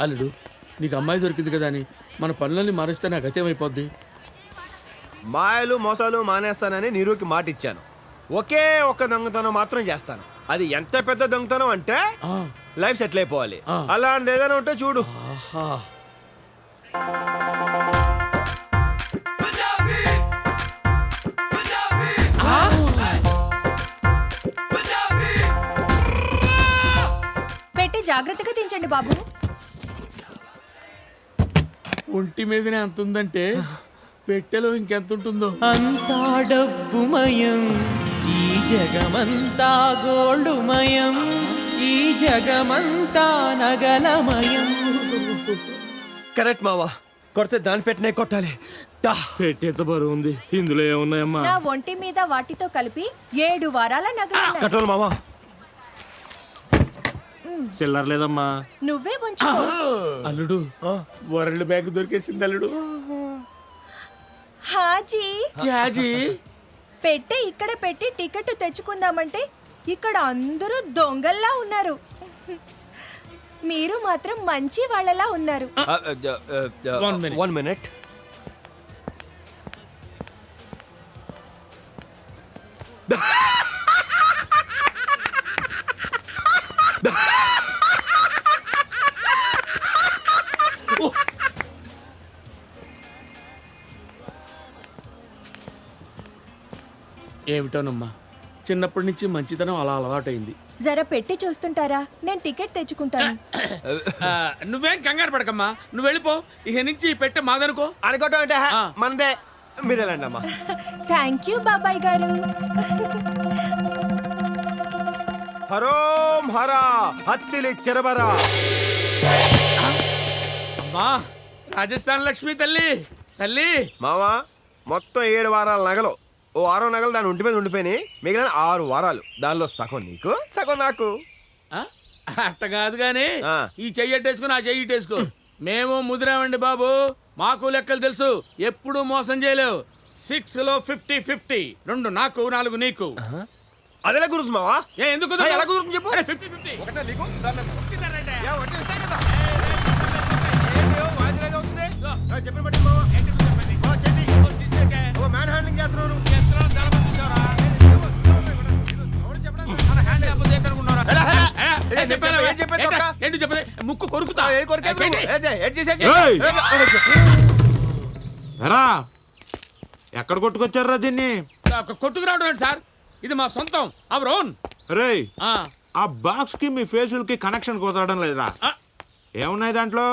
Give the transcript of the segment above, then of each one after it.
అల్లుడు నీకు అమ్మాయి దొరికింది కదా అని మన పనులన్నీ మారిస్తే నాకు గతేమైపోద్ది. మాయలు మోసాలు మానేస్తానని నీరుకి మాట ఇచ్చాను. ఒకే ఒక్క దొంగతనం మాత్రం చేస్తాను. అది ఎంత పెద్ద దొంగతనం అంటే లైఫ్ సెటిల్ అయిపోవాలి. అలాంటిది ఏదైనా ఉంటే చూడు. ఆహా, పెట్టి జాగ్రత్తగా దించండి బాబు. ఒంటి మీదనే అంత ఉందంటే పెట్టెలో ఇంకెంత ఉంటుందో. అంతా డబ్బుమయం, ఈ జగమంతా గోల్డుమయం, ఈ జగమంతా నగలమయం. కరెక్ట్ మావా, కొడితే దాని పెట్టినే కొట్టాలి. పెట్టేంత బరువు ఉంది, ఇందులో ఏమున్నాయమ్మా? నా ఒంటి మీద వాటితో కలిపి 7 వారాల నగలు కట్టాలి మావా. చిల్లర లేదమ్మా. నువ్వే ఉంచుకో. అల్లుడు వరల్డ్ బ్యాంక్ దొరికేసింది అల్లుడు. హాజీ యాజీ పెట్టే ఇక్కడ పెట్టి టికెట్ తెచ్చుకుందామంటే ఇక్కడ అందరూ దొంగల్లా ఉన్నారు. మీరు మాత్రం మంచి వాళ్ళలా ఉన్నారు. 1 minute. ఏమిటోనమ్మా, చిన్నప్పటి నుంచి మంచితనం అలా అలవాటైంది. జర పెట్టి చూస్తుంటారా? నేను టికెట్ తెచ్చుకుంటాను. నువ్వేం కంగారు పడకమ్మా, నువ్వు వెళ్ళిపో. ఇక నుంచి పెట్టే మాదనుకో. అనుకోవటం అంటే మనదే. మీరు వెళ్ళండి అమ్మా. థ్యాంక్ యూ బాబాయ్ గారు. హరోం హరా హత్తిలి చెరబరా. అమ్మా రాజస్థాన్ లక్ష్మి తల్లి తల్లి. మావా, మొత్తం 7 వారాల నగలు. ఓ 6 నగలు దాని ఒంటి మీద ఉండిపోయినాయి. మిగిలిన 6 వారాలు. దానిలో సగం నీకు, సగం నాకు. అట్ట కాదు గాని ఆ. ఈ చెయ్యట్టేసుకుని ఆ చెయ్యి ఇట్టేసుకో. మేము ముదిరామండి బాబు, మాకు లెక్కలు తెలుసు. ఎప్పుడు మోసం చేయలేవు. 6 లో 50-50, 2 నాకు 4 నీకు. అదేలా గుర్తు మావా? ఏ ఎందుకు ఎలా కుదురుతుంది చెప్పు. 50-50. ఒకటే నీకు, మ్యాన్ హ్యాండ్లింగ్ చేస్తున్నాను. ఏంటి చెప్పలే, ముక్కు కొరుకుతా. ఎరా ఎక్కడ కొట్టుకొచ్చారా దీన్ని? కొట్టుకు రావడం ఏంటి సార్, ఇది మా సొంతం, అవర్ ఓన్. రే, ఆ బాక్స్ కి మీ ఫేసుల్ కి కనెక్షన్ కుదరడం లేదురా. ఏమున్నాయి దాంట్లో?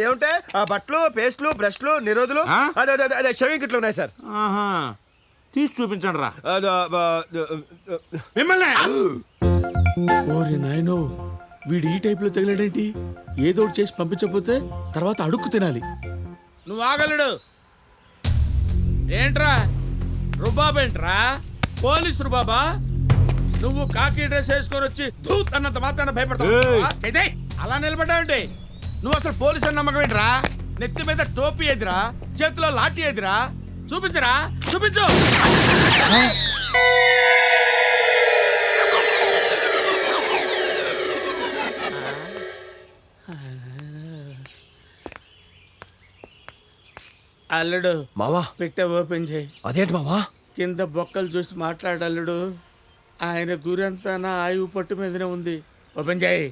ఏముంటే బట్టలు, పేస్ట్లు, బ్రష్లు, నిరోధులు, అదే షవింగ్ కిట్లు ఉన్నాయి సార్. ఆహా, తీసి చూపించండి రా మిమ్మల్ని. ఓరి నాయనో, వీడు ఈ టైప్ లో తగిలాడేంటి? ఏదో ఒకటి చేసి పంపించకపోతే తర్వాత అడుక్కు తినాలి. నువ్వు ఆగలడు ఏంట్రా? రుబాబేంట్రా? పోలీస్ రుబాబా? నువ్వు కాకి డ్రెస్ వేసుకొని వచ్చి ధూత్ అన్నంత మాత్రాన భయపడతావు? అలా నిలబడ్డావంటే నువ్వు అసలు పోలీసు అని నమ్మకం ఏంట్రా? నెత్తి మీద టోపీ ఎదిరా, చేతిలో లాఠీ ఎదిరా, చూపించరా, చూపించు. అల్లుడు మావా, పెట్టే ఓపెన్ చేయి. అదేంటి మావా? కింద బొక్కలు చూసి మాట్లాడల్లుడు. ఆయన గురంతా నా ఆయువు పట్టు మీదనే ఉంది. ఓపెన్ చేయి.